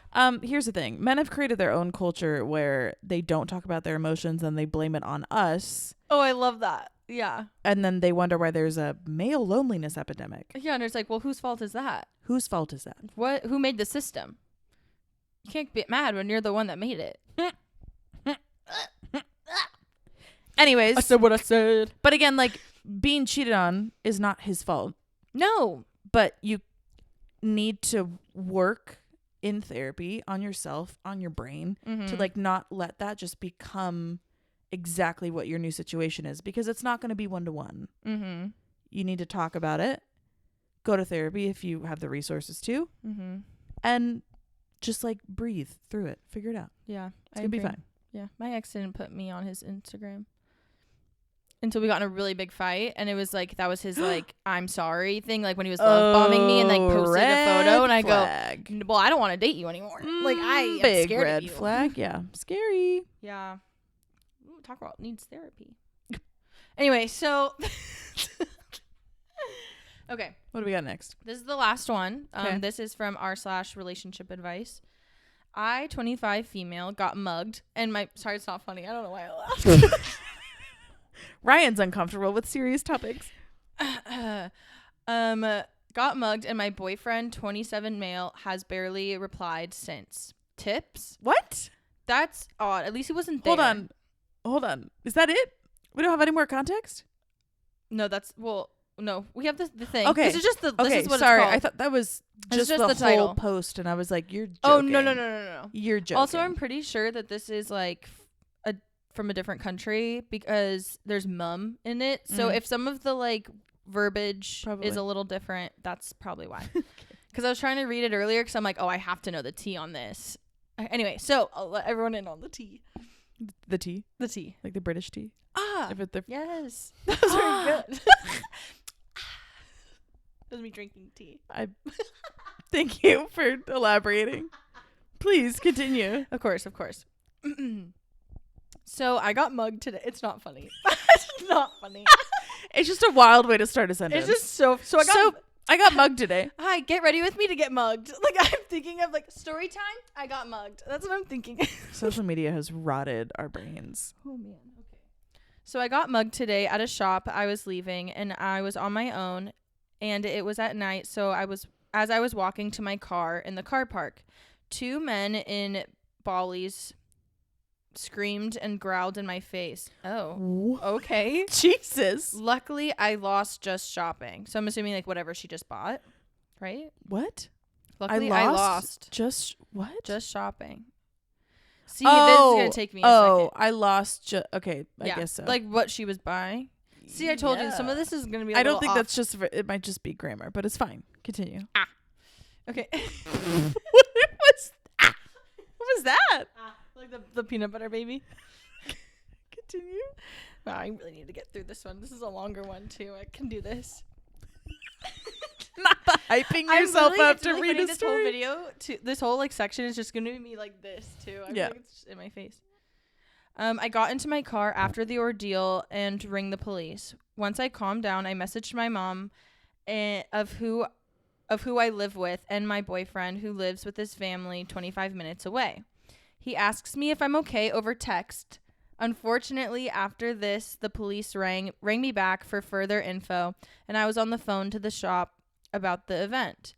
Here's the thing. Men have created their own culture where they don't talk about their emotions and they blame it on us. Oh, I love that. Yeah. And then they wonder why there's a male loneliness epidemic. Yeah, and it's like, well, whose fault is that? Whose fault is that? Who made the system? You can't get mad when you're the one that made it. Anyways. I said what I said. But again, like, being cheated on is not his fault. No. But you need to work in therapy on yourself, on your brain, to like not let that just become exactly what your new situation is, because it's not going to be one-to-one. Mm-hmm. You need to talk about it. Go to therapy if you have the resources to. Mm-hmm. And just like breathe through it. Figure it out. Yeah. It's going to be agree. fine. Yeah. My ex didn't put me on his Instagram until we got in a really big fight. And it was like, that was his like, I'm sorry thing. Like when he was love bombing me and like posted a photo. And I go, well, I don't want to date you anymore. Like I am big scared red of you. flag. Yeah. Scary. Yeah. Ooh, talk about needs therapy. Anyway, so okay. What do we got next? This is the last one. Okay. This is from r/relationship advice. I, 25 female, got mugged, and sorry, it's not funny. I don't know why I laughed. Ryan's uncomfortable with serious topics. Got mugged, and my boyfriend, 27 male, has barely replied since. Tips? What? That's odd. At least he wasn't there. Hold on. Is that it? We don't have any more context? No, no. We have the thing. Okay. This is just the. This is what sorry. it's called. I thought that was It's just the title. whole post, and I was like, "You're joking." Oh no. You're joking. Also, I'm pretty sure that this is like from a different country because there's mum in it. So if some of the like verbiage is a little different, that's probably why. Because I was trying to read it earlier because I'm like, oh, I have to know the tea on this. Anyway, so I'll let everyone in on the tea. The tea, like the British tea. Yes, that was very good. That was me drinking tea. Thank you for elaborating. Please continue. Of course. So I got mugged today. It's not funny. It's not funny. It's just a wild way to start a sentence. It's just so I got mugged today. Hi, get ready with me to get mugged. Like I'm thinking of like story time. I got mugged. That's what I'm thinking. Social media has rotted our brains. Oh man. Okay. So I got mugged today at a shop. I was leaving and I was on my own, and it was at night. So as I was walking to my car in the car park, two men in Bollies screamed and growled in my face. Oh, okay. Jesus. Luckily, I lost just shopping. So I'm assuming like whatever she just bought, right? What? Luckily, I lost just what? Just shopping. See, this is gonna take me a second. I lost okay, I guess so. Like what she was buying. See, I told you some of this is gonna be. I don't think that's just. It might just be grammar, but it's fine. Continue. Okay. What was that? Like the peanut butter baby. Continue. Wow, I really need to get through this one. This is a longer one too. I can do this. Not the hyping yourself up to read a story. This whole video, this whole like section is just gonna be me like this too. I feel like it's just in my face. I got into my car after the ordeal and rang the police. Once I calmed down, I messaged my mom of who I live with and my boyfriend who lives with his family 25 minutes away. He asks me if I'm okay over text. Unfortunately, after this, the police rang me back for further info, and I was on the phone to the shop about the event.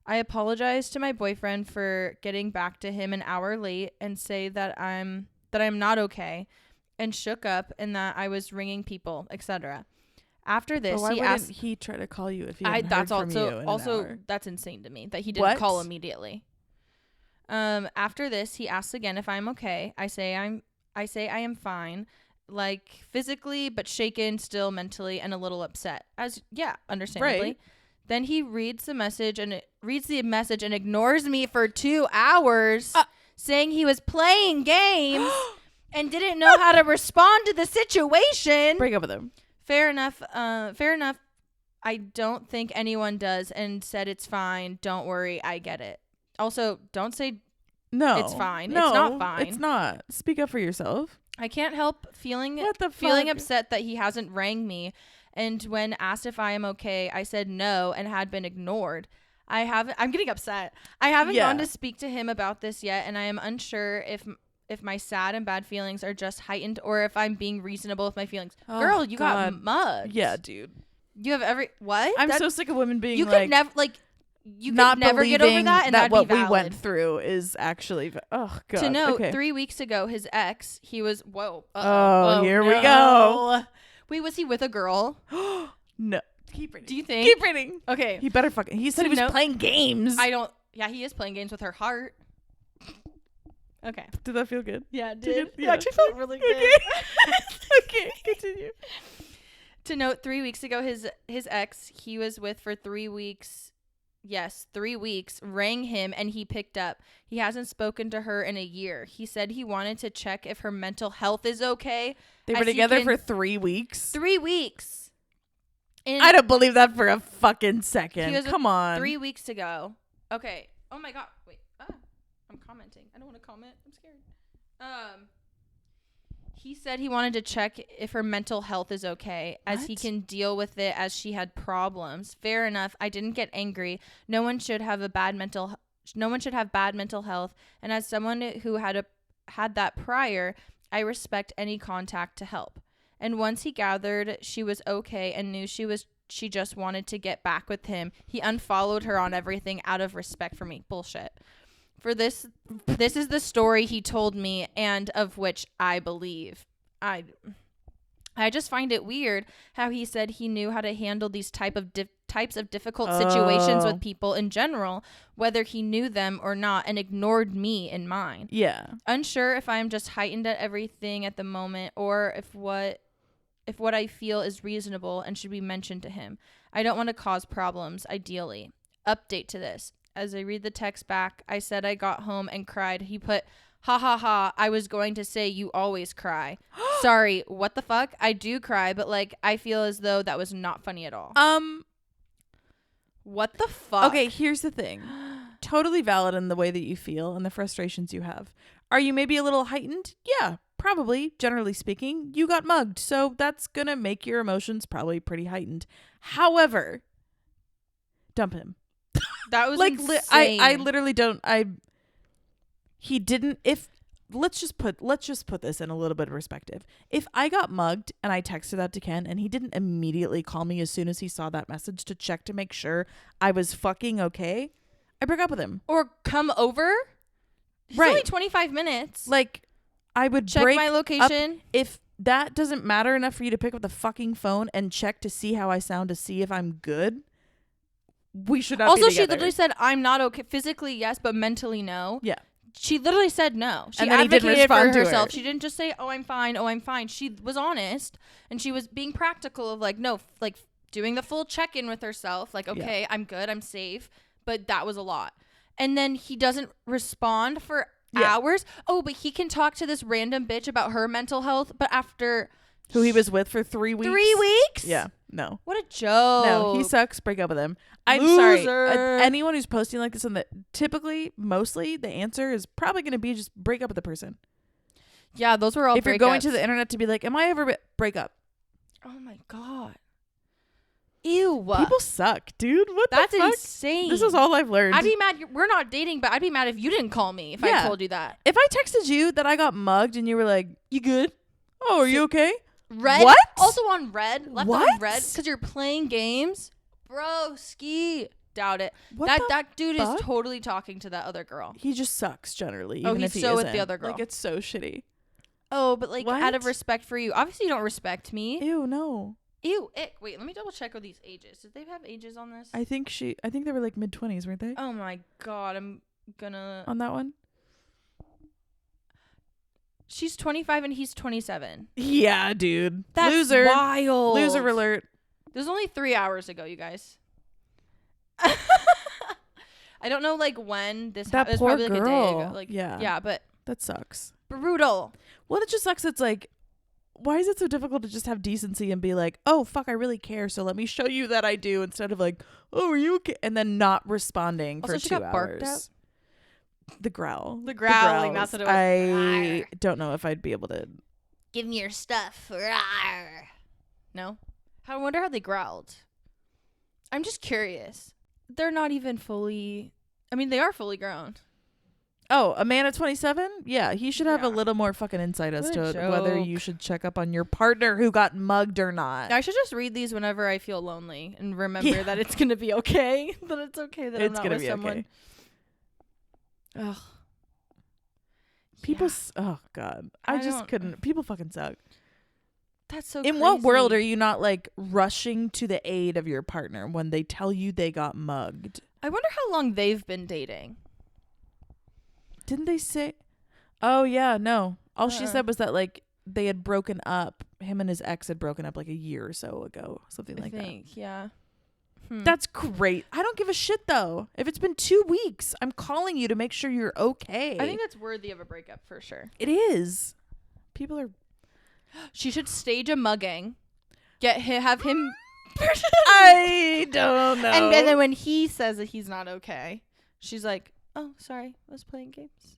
I apologized to my boyfriend for getting back to him an hour late and say that I'm not okay and shook up and that I was ringing people, etc. After this, why he wouldn't asked he try to call you if he hadn't heard from you in an hour? That's insane to me that he didn't call immediately. After this, he asks again if I'm okay. I say I am fine, like physically, but shaken still mentally and a little upset. Understandably. Right. Then he reads the message and ignores me for 2 hours, saying he was playing games and didn't know how to respond to the situation. Break up with him. Fair enough. I don't think anyone does, and said it's fine. Don't worry, I get it. Also, don't say no. It's fine. No, it's not fine. It's not. Speak up for yourself. I can't help feeling upset that he hasn't rang me. And when asked if I am okay, I said no and had been ignored. I'm getting upset. I haven't gone to speak to him about this yet, and I am unsure if my sad and bad feelings are just heightened or if I'm being reasonable with my feelings. Oh, Girl, you got mugged. Yeah, dude. You have what? I'm so sick of women being you like, could never like. You not could never get over that, and that what be we went through is actually God. To note, 3 weeks ago, his ex, he was here we go. Wait, was he with a girl? No, keep reading. Do you think? Keep reading. Okay, he better fucking. He said he was playing games. Yeah, he is playing games with her heart. Okay. Did that feel good? Yeah, it Did did. it? It Yeah. actually felt really good. Okay. Okay, continue. To note, 3 weeks ago, his ex he was with for 3 weeks. Yes, 3 weeks, rang him and he picked up. He hasn't spoken to her in a year. He said he wanted to check if her mental health is okay. They were together for 3 weeks. 3 weeks. And I don't believe that for a fucking second. he was Come on. 3 weeks ago. Okay. Oh my god. Wait. I'm commenting. I don't want to comment. I'm scared. He said he wanted to check if her mental health is okay, as he can deal with it as she had problems. Fair enough. I didn't get angry. No one should have bad mental health, and as someone who had that prior, I respect any contact to help. And once he gathered she was okay and knew she just wanted to get back with him, he unfollowed her on everything out of respect for me. Bullshit. For this is the story he told me and of which I believe. I just find it weird how he said he knew how to handle these types of difficult situations with people in general, whether he knew them or not, and ignored me in mine. Yeah. Unsure if I'm just heightened at everything at the moment, or if what I feel is reasonable and should be mentioned to him. I don't want to cause problems, ideally. Update to this. As I read the text back, I said I got home and cried. He put, ha ha ha, I was going to say you always cry. Sorry, what the fuck? I do cry, but like I feel as though that was not funny at all. What the fuck? Okay, here's the thing. Totally valid in the way that you feel and the frustrations you have. Are you maybe a little heightened? Yeah, probably. Generally speaking, you got mugged, so that's gonna make your emotions probably pretty heightened. However, dump him. That was like insane. I literally don't. He didn't. If let's just put this in a little bit of perspective. If I got mugged and I texted that to Ken and he didn't immediately call me as soon as he saw that message to check to make sure I was fucking okay, I break up with him. Or come over. It's right. only 25 minutes. Like I would check break my location. Up if that doesn't matter enough for you to pick up the fucking phone and check to see how I sound, to see if I'm good, we should not also, be she together. literally said, I'm not okay. Physically, yes, but mentally, no. Yeah. She literally said no. She and then advocated he didn't respond for to herself. her. She didn't just say, oh, I'm fine. Oh, I'm fine. She was honest. And she was being practical of like, no, like doing the full check-in with herself. Like, okay, yeah. I'm good. I'm safe. But that was a lot. And then he doesn't respond for hours. Oh, but he can talk to this random bitch about her mental health. But after... Who he was with for 3 weeks. 3 weeks? Yeah. No. What a joke. No, he sucks. Break up with him. I'm Loser. sorry. Anyone who's posting like this, mostly the answer is probably going to be just break up with the person. Yeah, those were all if you're going to the internet to be like, am I ever break up? Oh my God. Ew. People suck, dude. What the fuck? That's insane. This is all I've learned. I'd be mad. We're not dating, but I'd be mad if you didn't call me if I told you that. If I texted you that I got mugged and you were like, you good? Oh, are you okay? Red? What? Also on red. Left what? on red because you're playing games. Bro, ski. Doubt it. That dude is totally talking to that other girl. He just sucks generally. Oh, even he's if he so isn't. with the other girl. Like, it's so shitty. Oh, but like out of respect for you. Obviously you don't respect me. Ew, no. Ew, ick. Wait, let me double check with these ages. Did they have ages on this? I think they were like mid-20s, weren't they? Oh my God, I'm gonna... On that one? She's 25 and he's 27. Yeah, dude. That's Loser. wild. Loser alert. This was only 3 hours ago, you guys. I don't know like when this happened. It was probably like a day ago. Like, yeah, but that sucks. Brutal. Well, it just sucks. It's like, why is it so difficult to just have decency and be like, oh fuck, I really care, so let me show you that I do, instead of like, oh, are you okay? And then not responding also, for she 2 got hours. Barked at? The growl. The growling, that's what it was. I don't know if I'd be able to. Give me your stuff. Rawr. No? I wonder how they growled. I'm just curious. They're not even fully... I mean, they are fully grown. Oh, a man at 27? Yeah, he should have a little more fucking insight as to whether you should check up on your partner who got mugged or not. I should just read these whenever I feel lonely and remember that it's going to be okay. That it's okay that I'm not with someone. Okay. Ugh. People, oh God. I just couldn't. People fucking suck. That's so In crazy. what world are you not like rushing to the aid of your partner when they tell you they got mugged? I wonder how long they've been dating. Didn't they say? Oh yeah, no. All she Uh-uh. said was that like they had broken up. Him and his ex had broken up like a year or so ago, something like that. Yeah. That's great. I don't give a shit though. If it's been 2 weeks, I'm calling you to make sure you're okay. I think that's worthy of a breakup for sure. It is. People are. She should stage a mugging. Have him. I don't know. And then when he says that he's not okay, she's like, "Oh, sorry, I was playing games."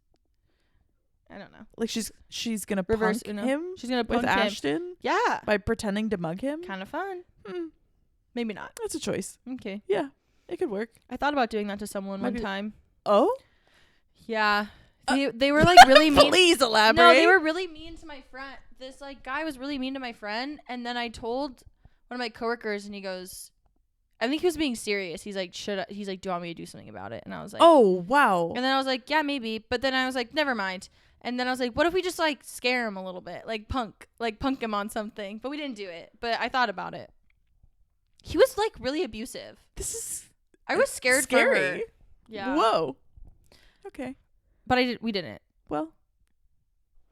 I don't know. Like she's gonna Reverse punk Uno. him She's gonna with punk him. Ashton. Yeah. By pretending to mug him. Kind of fun. Maybe not. That's a choice. Okay. Yeah, it could work. I thought about doing that to someone one time. Oh. Yeah. They were like really mean. Please elaborate. No, they were really mean to my friend. This like guy was really mean to my friend, and then I told one of my coworkers, and he goes, I think he was being serious. He's like, do you want me to do something about it? And I was like, oh wow. And then I was like, yeah, maybe. But then I was like, never mind. And then I was like, what if we just like scare him a little bit, like punk him on something? But we didn't do it. But I thought about it. He was like really abusive. I was scared for her. Yeah. Whoa. Okay. But we didn't. Well.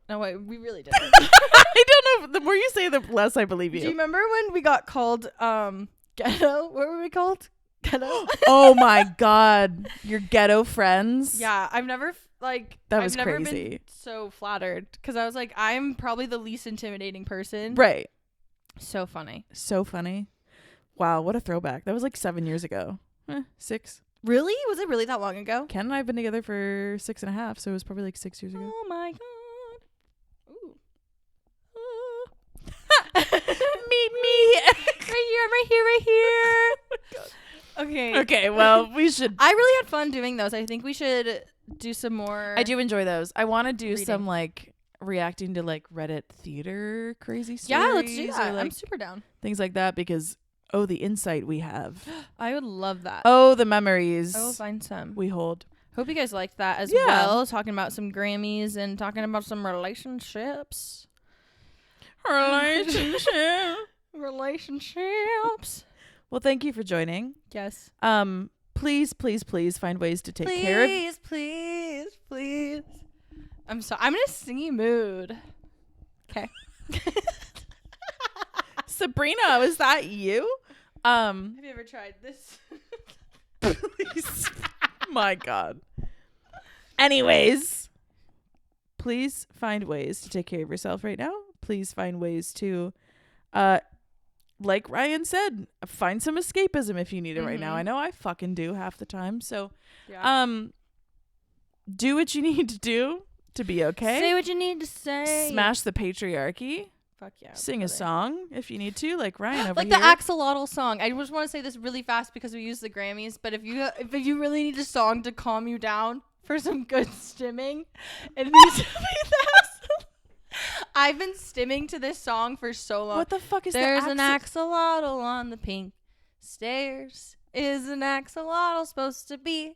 No, wait, we really didn't. I don't know. The more you say, the less I believe you. Do you remember when we got called ghetto? What were we called? Ghetto? Oh my God. Your ghetto friends? Yeah. I've never crazy. Been so flattered because I was like, I'm probably the least intimidating person. Right. So funny. So funny. Wow. What a throwback. That was like 7 years ago. 6. Really? Was it really that long ago? Ken and I have been together for 6.5, so it was probably like 6 years ago. Oh my God. Ooh. Meet me. right here. Okay. Okay, well, we should. I really had fun doing those. I think we should do some more. I do enjoy those. I want to do reading. some like reacting to like Reddit theater crazy stories. Yeah, let's do that. Like, I'm super down. Things like that because, oh, the insight we have. I would love that. Oh, the memories I will find some. we hold. Hope you guys liked that as Yeah. well. Talking about some Grammys and talking about some relationships. Relationships. Well, thank you for joining. Yes. Please find ways to take care of. Please. I'm sorry. I'm in a singy mood. Okay. Sabrina, was that you? Have you ever tried this? Please. My God. Anyways, please find ways to take care of yourself right now. Please find ways to, like Ryan said, find some escapism if you need it right now. I know I fucking do half the time. So, do what you need to do to be okay. Say what you need to say. Smash the patriarchy. Fuck yeah. Sing a song if you need to, like Ryan over like here. the axolotl song. I just want to say this really fast because we use the Grammys. But if you really need a song to calm you down for some good stimming, it needs to be that. I've been stimming to this song for so long. What the fuck is There's that? an axolotl on the pink stairs. Is an axolotl supposed to be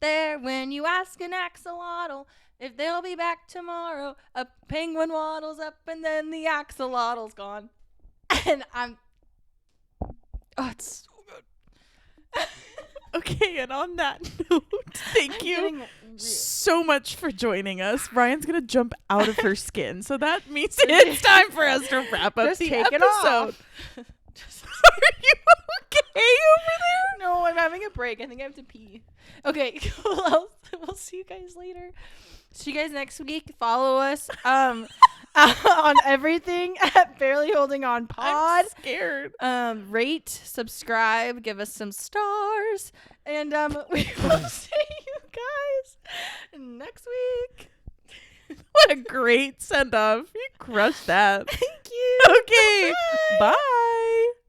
there when you ask an axolotl if they'll be back tomorrow? A penguin waddles up and then the axolotl's gone. And it's so good. Okay, and on that note, thank you so much for joining us. Ryan's gonna jump out of her skin, so that means it's time for us to wrap up Just the take episode. it off. Are you okay over there? No, I'm having a break. I think I have to pee. Okay, well, we'll see you guys later. See you guys next week. Follow us on everything at Barely Holding On Pod. I'm scared. Rate, subscribe, give us some stars, and we will see you guys next week. What a great send off. You crushed that. Thank you. Okay. Bye.